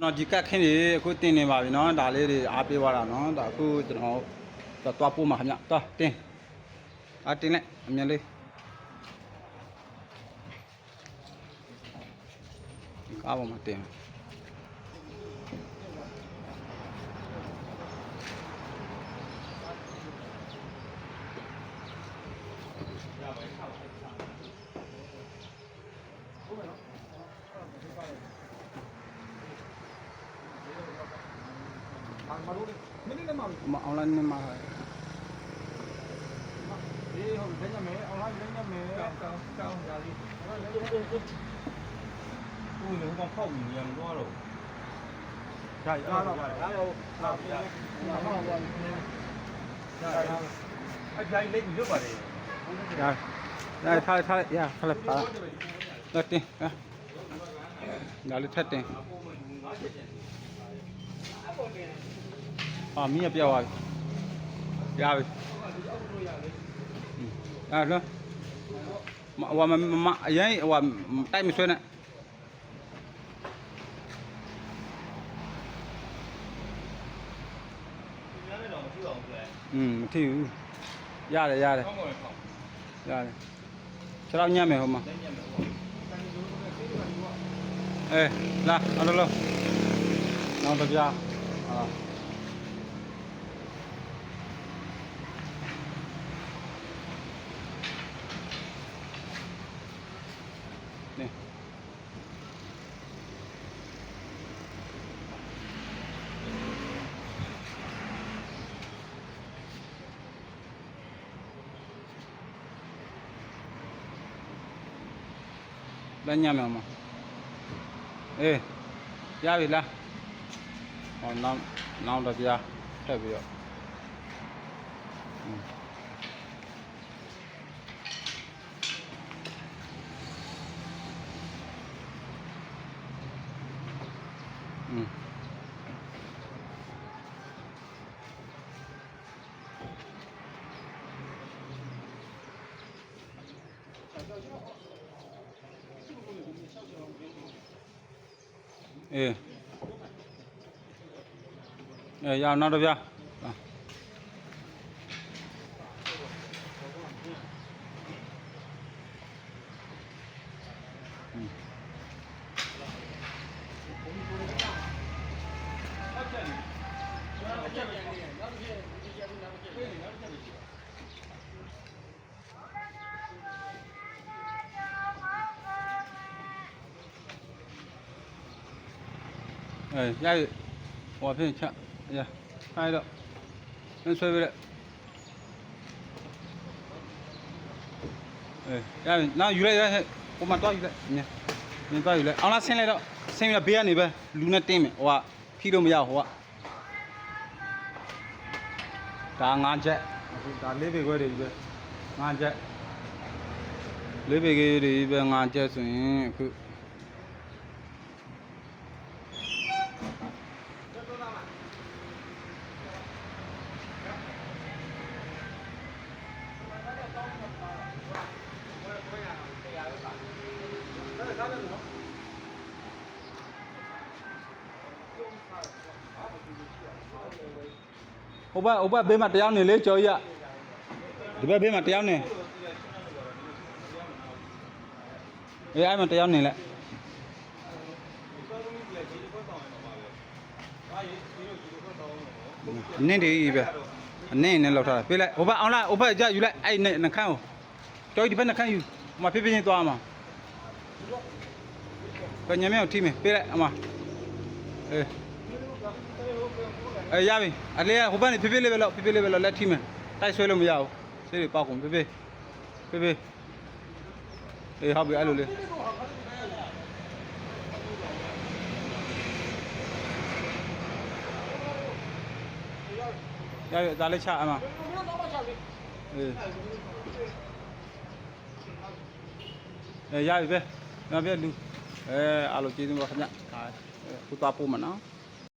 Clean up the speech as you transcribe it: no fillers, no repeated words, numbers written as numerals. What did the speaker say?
နော်ဒီကတ်ခင်းတွေအခုတင်နေပါပြီနော်ဒါလေးတွေအားပေးသွားတာနော်ဒါအခုကျွန်တော်သွားပို့မှာခင်ဗျသွားတင်တင်လိုက်အမြင်လေးဒီကားပေါ်မှာတင်online နဲ့မှာအေးဟုတ်တယ်ညမယ် online ညမယ်ကောင်းကြလိဦးလေဟိုပေါက်နေရမသွားတော့ရရတော့နောက်ပြအကြိုင်လေးလွတ်ပါလေရထားရခလက်ပါလက်တင်ဒါလေးထက်တင်မီးပြောက်သွားပြီရပြီအဲ့တော့ဟိုမအရင်ဟိုတိုက်မဆွဲနဲ့မထီဘူးရတယ်ခြေတော့ညံ့မယ်ဟိုမှာလာအဲ့လိုနောက်တစ်ပြားလက်ညံ့မယ်မှာရပြီလားဟောနောက်တစ်ပြားထပ်ပြီးတော့ရနောက်တစ်ပြားရပြီဟောဖြစ်ချက်ရခိုင်းတော့ဆွဲပြလိုက်ရပြီနောက်ယူလိုက်ဟိုမှာတော့ယူလိုက်မြင်တော့ယူလိုက်အောင်လားဆင်းလိုက်တော့ဆင်းပြီးဘေးကနေပဲလူနဲ့တင်းမယ်ဟိုကဖြီးလို့မရဟိုကဒါ9ချက်ဒါ4ပေခွဲတွေပဲ9ချက်4ပေကြီးတွေပဲ9ချက်ဆိုရင်အခုဟိုဘက်ဘေးမှာတရားနေလေကြော်ရဒီဘက်ဘေးမှာတရားနေအဲ့မှာတရားနေလဲနင်းဒီပဲနင်းနဲ့လောက်ထားတာပြေးလိုက်ဟိုဘက်အောင်လားဟိုဘက်ကြယူလိုက်အဲ့နှခမ်းကိုကြော်ဒီဘက်နှခမ်းယူအမဖြည်းဖြည်းချင်းသွားမှာကညမဲကိုထိမယ်ပြေးလိုက်အမရပြီအလေးဟိုဘက်နေဖြည်းဖြည်းလေးပဲလောက်လက်ထိမယ်တိုက်ဆွဲလို့မရဘူးဆေးတွေပေါက်ကုန်ဖြည်းဖြည်းဟုတ်ပြီအဲ့လိုလေးရပြီဒါလေးချအမရပြီပဲနောက်ပြလူအားလုံးကျေးဇူးပါခင်ဗျခုသွားပို့မနော်